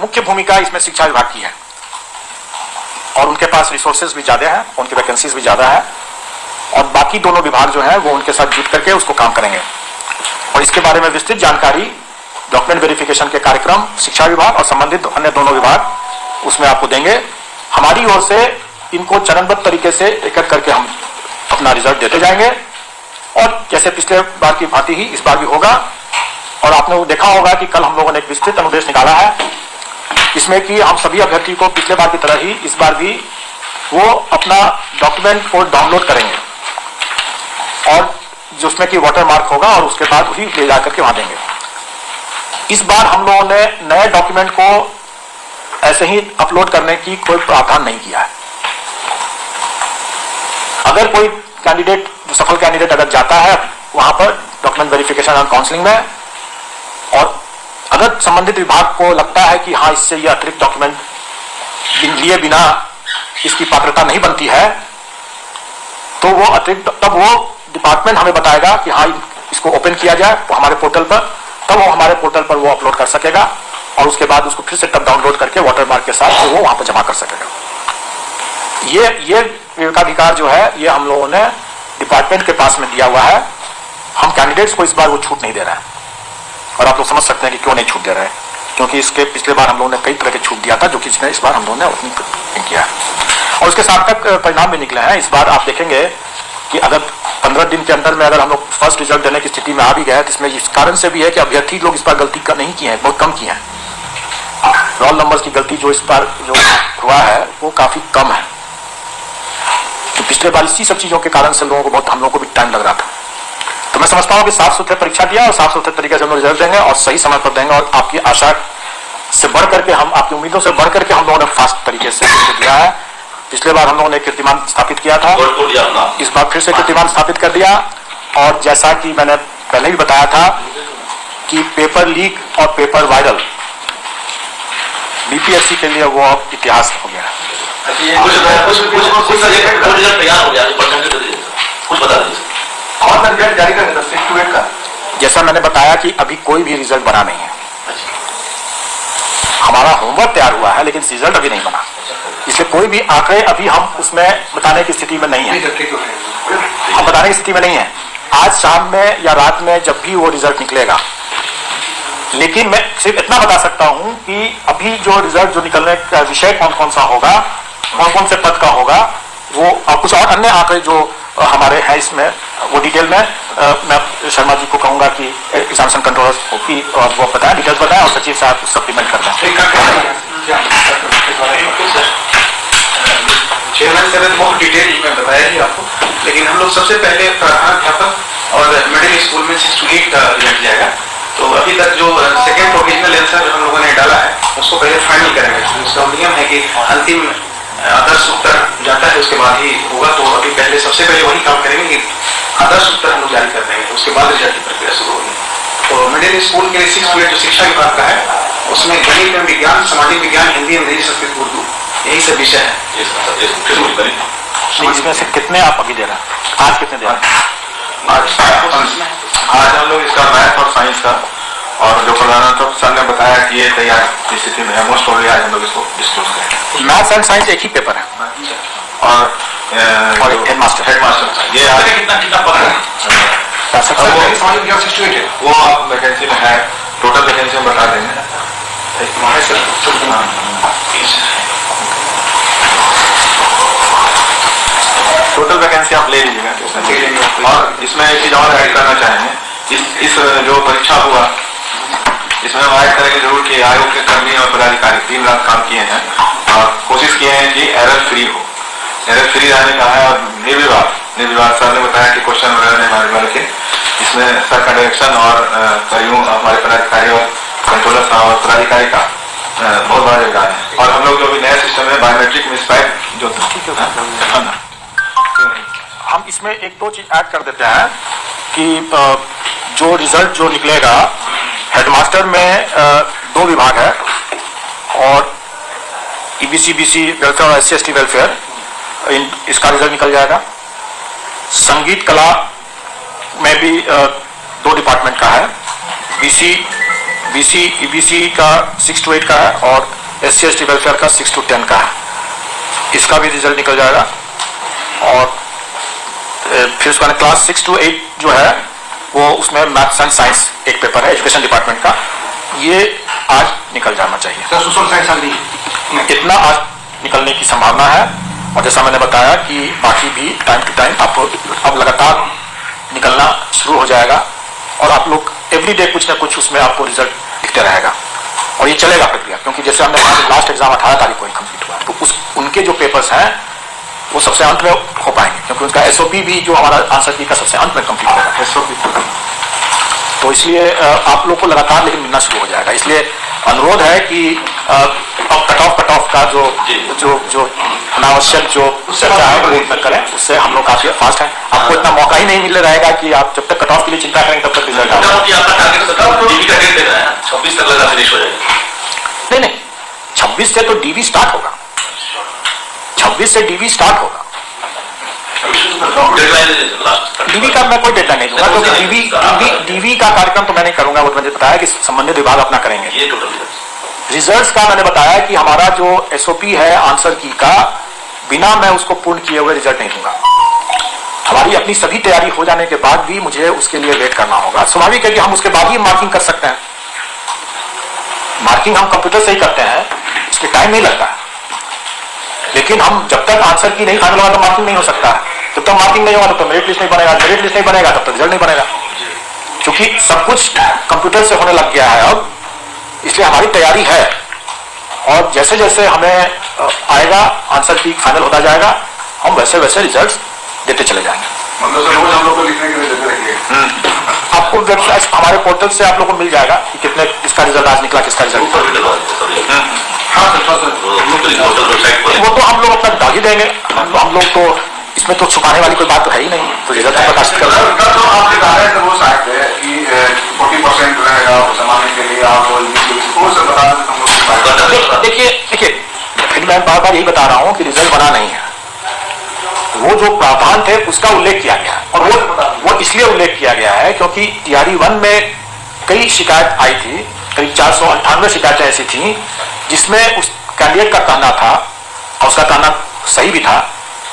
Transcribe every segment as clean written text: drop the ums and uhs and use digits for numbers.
मुख्य भूमिका इसमें शिक्षा विभाग की है और उनके पास रिसोर्सेज भी ज्यादा है, उनकी वैकेंसीज भी ज्यादा है और बाकी दोनों विभाग जो है वो उनके साथ जुट करके उसको काम करेंगे। और इसके बारे में विस्तृत जानकारी डॉक्यूमेंट वेरिफिकेशन के कार्यक्रम शिक्षा विभाग और संबंधित अन्य दोनों विभाग उसमें आपको देंगे। हमारी ओर से इनको चरणबद्ध तरीके से एक एक करके हम अपना रिजल्ट देते जाएंगे और जैसे पिछले बार की भांति ही इस बार भी होगा। और आपने वो देखा होगा कि कल हम लोगों ने एक विस्तृत अनुदेश निकाला है इसमें कि हम सभी अभ्यर्थी को पिछले बार की तरह ही इस बार भी वो अपना डॉक्यूमेंट को डाउनलोड करेंगे और जो उसमें कि वाटर मार्क होगा और उसके बाद वही ले जाकर के वहां देंगे। इस बार हम लोगों ने नए डॉक्यूमेंट को ऐसे ही अपलोड करने की कोई प्रावधान नहीं किया है। अगर कोई कैंडिडेट जो सफल कैंडिडेट अगर जाता है वहां पर डॉक्यूमेंट वेरिफिकेशन और काउंसलिंग में और अगर संबंधित विभाग को लगता है कि हाँ इससे ये अतिरिक्त डॉक्यूमेंट लिए बिना इसकी पात्रता नहीं बनती है तो वो अतिरिक्त तब वो डिपार्टमेंट हमें बताएगा कि हाँ इसको ओपन किया जाए हमारे पोर्टल पर, तब वो हमारे पोर्टल पर वो अपलोड कर सकेगा और उसके बाद उसको फिर से तब डाउनलोड करके वाटरमार्क के साथ वो वहां पर जमा कर सकेगा। ये विवेकाधिकार जो है ये हम लोगों ने डिपार्टमेंट के पास में दिया हुआ है। हम कैंडिडेट्स को इस बार वो छूट नहीं दे रहे हैं और आप लोग समझ सकते हैं कि क्यों नहीं छूट दे रहे हैं, क्योंकि इसके पिछले बार हम लोगों ने कई तरह के छूट दिया था जो कि इस बार हम लोगों ने उतनी नहीं किया और उसके सार्थक परिणाम भी निकले हैं। इस बार आप देखेंगे कि अगर 15 दिन के अंदर में अगर हम लोग फर्स्ट रिजल्ट देने की स्थिति में आ भी गए तो इसमें इस कारण से भी है कि अभ्यर्थी लोग इस बार गलती का नहीं किए हैं, बहुत कम किए हैं। रोल नंबर्स की गलती जो इस बार जो हुआ है वो काफी कम है। तो पिछले बार इसी सब चीजों के कारण से लोगों को बहुत हम लोगों को भी टाइम लग रहा था। तो मैं समझता हूँ कि साफ सुथरे परीक्षा दिया और साफ सुथरे तरीके से हम लोग रिजल्ट देंगे और सही समय पर देंगे और आपकी आशा से बढ़ करके हम आपकी उम्मीदों से बढ़ करके हम लोगों ने फास्ट तरीके से दिया है। पिछले बार हम लोगों ने कीर्तिमान स्थापित किया था, इस बार फिर से कीर्तिमान स्थापित कर दिया और जैसा कि मैंने पहले भी बताया था कि पेपर लीक और पेपर वायरल बीपीएससी के लिए वो इतिहास हो गया। जैसा मैंने बताया कि अभी कोई भी रिजल्ट बना नहीं है, हमारा होमवर्क तैयार हुआ है लेकिन रिजल्ट अभी नहीं बना, इसलिए कोई भी आंकड़े अभी हम उसमें बताने की स्थिति में नहीं है। हम बताने की स्थिति में नहीं है आज शाम में या रात में जब भी वो रिजल्ट निकलेगा। लेकिन मैं सिर्फ इतना बता सकता हूं कि अभी जो रिजल्ट जो निकलने का विषय कौन कौन सा होगा, कौन कौन से पद का होगा, वो और कुछ और अन्य आंकड़े जो हमारे हैं इसमें वो डिटेल में मैं शर्मा जी को कहूंगा कि एग्जामिनेशन कंट्रोलर की वो बताएं, डिटेल्स बताएं और सचिव साहब सप्लीमेंट कर दें। चेयरमैन सर ने बहुत डिटेल में बताया ही आपको, लेकिन हम लोग सबसे पहले प्रधानाध्यापक और मिडिल स्कूल में 6 to 8 का रिजल्ट जाएगा। तो अभी तक जो सेकेंड प्रोविजनल आंसर हम लोगों ने डाला है उसको पहले फाइनल करेंगे। उसका नियम है कि अंतिम आदर्श उत्तर जाता है उसके बाद ही होगा, तो अभी पहले सबसे पहले वही काम करेंगे कि आदर्श उत्तर हम लोग जारी कर देंगे, उसके बाद रिजल्ट की प्रक्रिया शुरू होगी। तो मिडिल स्कूल के लिए 6 to 8 जो शिक्षा विभाग का है उसमें गणित में विज्ञान, सामाजिक विज्ञान, हिंदी, अंग्रेजी, संस्कृत, उर्दू यही सब विषय है। इसमें से कितने आप अभी दे रहे हैं? आज कितने दे रहे हैं? आज हम लोग इसका मैथ और साइंस का और जो प्रधानाध्यापक सर ने बताया कि ये तैयार की स्थिति में है, मोस्ट प्रोबेबली आज हम लोग इसको डिस्क्लोज करेंगे। मैथ्स एंड साइंस एक ही पेपर है और हेडमास्टर ये कितना पद है वो आप वैकेंसी में है, टोटल वैकेंसी हम बता देंगे। टोटल वैकेंसी आप ले लीजिएगा और इसमें एक चीज और ऐड करना चाहेंगे, इस जो परीक्षा हुआ इसमें हम ऐड करेंगे जरूर कि आयोग के कर्मी और पदाधिकारी 3 लाख काम किए हैं और कोशिश किए हैं कि एरर फ्री हो, एरर फ्री रहने का है। और निर्विवाद सर ने बताया कि क्वेश्चन वगैरह नहीं मारे वाले थे, इसमें सर का डायरेक्शन और हमारे पदाधिकारी और कंट्रोलर साहब और पदाधिकारी का बहुत बड़ा योगदान है। और हम लोग जो अभी नया सिस्टम है बायोमेट्रिक मिसटाइप जो हम इसमें एक दो चीज ऐड कर देते हैं कि जो रिजल्ट जो निकलेगा हेडमास्टर में 2 विभाग है और ईबीसी बीसी वेलफेयर और SC/ST वेलफेयर इसका रिजल्ट निकल जाएगा। संगीत कला में भी 2 डिपार्टमेंट का है, BC BC EBC का 6 to 8 का है और SC ST वेलफेयर का 6 to 10 का है। इसका भी रिजल्ट निकल जाएगा। और फिर उसका क्लास 6 to 8 जो है वो उसमें मैथ्स एंड साइंस एक पेपर है एजुकेशन डिपार्टमेंट का, ये आज निकल जाना चाहिए। सर सोशल साइंस आ गई, इतना आज निकलने की संभावना है। और जैसा मैंने बताया कि बाकी भी टाइम टू टाइम आपको अब लगातार निकलना शुरू हो जाएगा और आप लोग एवरीडे कुछ ना कुछ उसमें आपको रिजल्ट दिखते रहेगा और ये चलेगा प्रक्रिया। क्योंकि जैसे हमने कहा लास्ट एग्जाम 18 तारीख को ही कंप्लीट हुआ, तो उस उनके जो पेपर्स हैं वो सबसे अंत में हो पाएंगे, क्योंकि उनका SOP भी जो हमारा आंसर की का सबसे अंत में कंप्लीट होगा SOP। तो इसलिए आप लोग को लगातार लेकिन मिलना शुरू हो जाएगा। इसलिए अनुरोध है कि अब कट ऑफ का जो जो जो अनावश्यक जो चर्चा है वो करें, उससे हम लोग काफी फास्ट हैं। आपको इतना मौका ही नहीं मिल रहेगा कि आप जब तक कट ऑफ के लिए चिंता करेंगे तब तक रिजल्ट नहीं 26 से तो DB स्टार्ट होगा, 26 से DB स्टार्ट होगा। DB का मैं कोई डेडलाइन नहीं दूंगा, क्योंकि DB का कार्यक्रम तो मैं नहीं करूंगा, वो मैंने बताया कि संबंधित विभाग अपना करेंगे। रिजल्ट्स का मैंने बताया कि हमारा जो SOP है आंसर की का, बिना मैं उसको पूर्ण किए हुए रिजल्ट नहीं दूंगा। हमारी अपनी सभी तैयारी हो जाने के बाद भी मुझे उसके लिए वेट करना होगा। स्वाभाविक है कि हम उसके बाद ही मार्किंग कर सकते हैं, मार्किंग हम कंप्यूटर से ही करते हैं, उसके टाइम नहीं लगता है। लेकिन हम जब तक आंसर की नहीं फाइनल होगा तो मार्किंग नहीं हो सकता है। जब तक मार्किंग नहीं होगा तब तक मेरिट लिस्ट नहीं बनेगा, मेरिट लिस्ट नहीं बनेगा तब तक रिजल्ट नहीं बनेगा, क्योंकि सब कुछ कंप्यूटर से होने लग गया है अब। इसलिए हमारी तैयारी है और जैसे जैसे हमें आएगा आंसर की फाइनल होता जाएगा, हम वैसे वैसे रिजल्ट्स देते चले जाएंगे। मतलब सर रोज हम लोग को लिखने के लिए देते रहेंगे। आपको वेबसाइट हमारे पोर्टल से आप लोग को मिल जाएगा कि कितने किसका रिजल्ट आज निकला, किसका रिजल्ट। वो तो हम लोग अपना डाल ही देंगे। हम लोग तो इसमें तो छुपाने वाली कोई बात तो है ही नहीं, तो रिजल्ट प्रकाशित कर जो आप दिखा रहे हैं वो शायद है कि 40% रहेगा जमाने के लिए, आप बता दें। देखिए मैं बार बार यही बता रहा हूँ कि रिजल्ट बना नहीं है, वो जो प्रावधान थे उसका उल्लेख किया गया है। और वो इसलिए उल्लेख किया गया है क्योंकि TRE 1 में कई शिकायत आई थी, करीब 498 शिकायतें ऐसी थी जिसमें उस कैंडिडेट का कहना था, और उसका कहना सही भी था,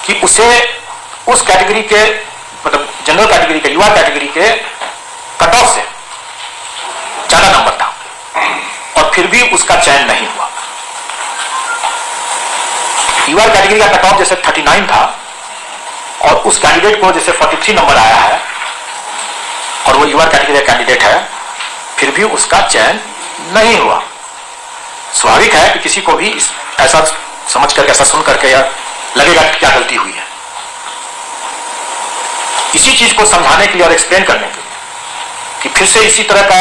कि उसे उस कैटेगरी के मतलब जनरल कैटेगरी के, युवा कैटेगरी के कट ऑफ से ज्यादा नंबर था और फिर भी उसका चयन नहीं हुआ। युवा कैटेगरी का कट ऑफ जैसे 39 था और उस कैंडिडेट को जैसे 43 नंबर आया है और वो युवा कैटेगरी का कैंडिडेट है, फिर भी उसका चयन नहीं हुआ। स्वाभाविक है कि किसी को भी ऐसा समझ करके, ऐसा सुन करके या लगेगा कि क्या गलती हुई है। इसी चीज को समझाने के लिए और एक्सप्लेन करने के लिए कि फिर से इसी तरह का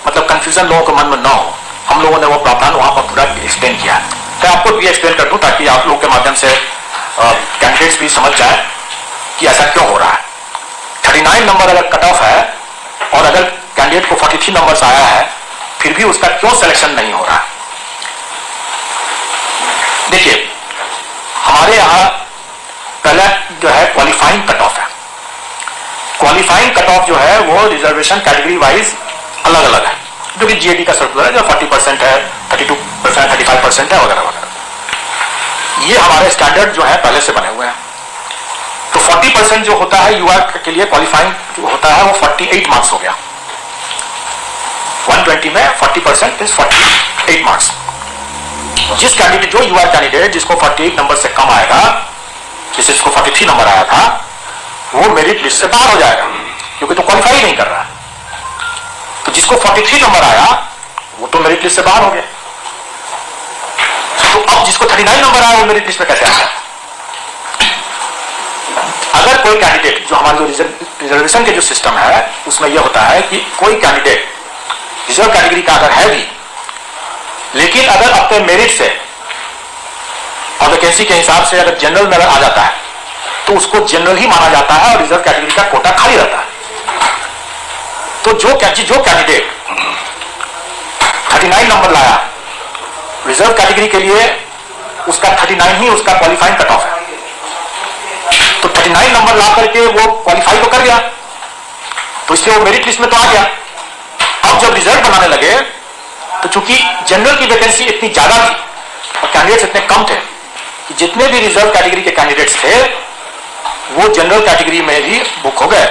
मतलब कंफ्यूजन लोगों के मन में ना हो, हम लोगों ने वो प्रावधान वहां पर पूरा एक्सप्लेन किया है। मैं आपको भी एक्सप्लेन कर दूं ताकि आप लोगों के माध्यम से कैंडिडेट्स भी समझ जाए कि ऐसा क्यों हो रहा है। 39 नंबर अगर कट ऑफ है और अगर कैंडिडेट को 43 नंबर आया है, फिर भी उसका क्यों सिलेक्शन नहीं हो रहा है। देखिए हमारे यहां पहला जो है क्वालिफाइंग कट ऑफ है। क्वालिफाइंग कट ऑफ जो है वो रिजर्वेशन कैटेगरी वाइज अलग अलग है, जो कि GAT का सर्कुलर है, जो 40% है, 32%, 35% है वगैरह वगैरह। ये हमारे स्टैंडर्ड जो है पहले से बने हुए हैं। तो 40% जो होता है युवा के लिए क्वालिफाइंग जो होता है वो 48 मार्क्स हो गया। 120 में 40% इज 48 मार्क्स। जिस कैंडिडेट जो युवा कैंडिडेट जिसको 48 नंबर से कम आएगा, जिसको 43 नंबर आया था, वो मेरिट लिस्ट से बाहर हो जाएगा क्योंकि तो क्वालिफाई नहीं कर रहा है। तो जिसको 43 नंबर आया वो तो मेरिट लिस्ट से बाहर हो गया। तो अब जिसको 39 नंबर आया वो मेरिट लिस्ट में कैसे आ गया। अगर कोई कैंडिडेट जो हमारा जो रिजर्वेशन के जो सिस्टम है उसमें यह होता है कि कोई कैंडिडेट रिजर्व कैटेगरी का अगर है भी, लेकिन अगर अपने मेरिट से और वैकेंसी के हिसाब से अगर जनरल में अगर आ जाता है तो उसको जनरल ही माना जाता है और रिजर्व कैटेगरी का कोटा खाली रहता है। तो जो कैंडिडेट 39 नंबर लाया रिजर्व कैटेगरी के लिए, उसका 39 ही उसका क्वालिफाइंग कट ऑफ है। तो 39 नंबर ला करके वो क्वालिफाई तो कर गया, तो इसलिए वो मेरिट लिस्ट में तो आ गया। अब जब रिजल्ट बनाने लगे तो चूंकि जनरल की वैकेंसी इतनी ज्यादा थी और कैंडिडेट्स इतने कम थे कि जितने भी रिजर्व कैटेगरी के कैंडिडेट्स थे वो जनरल कैटेगरी में ही बुक हो गए।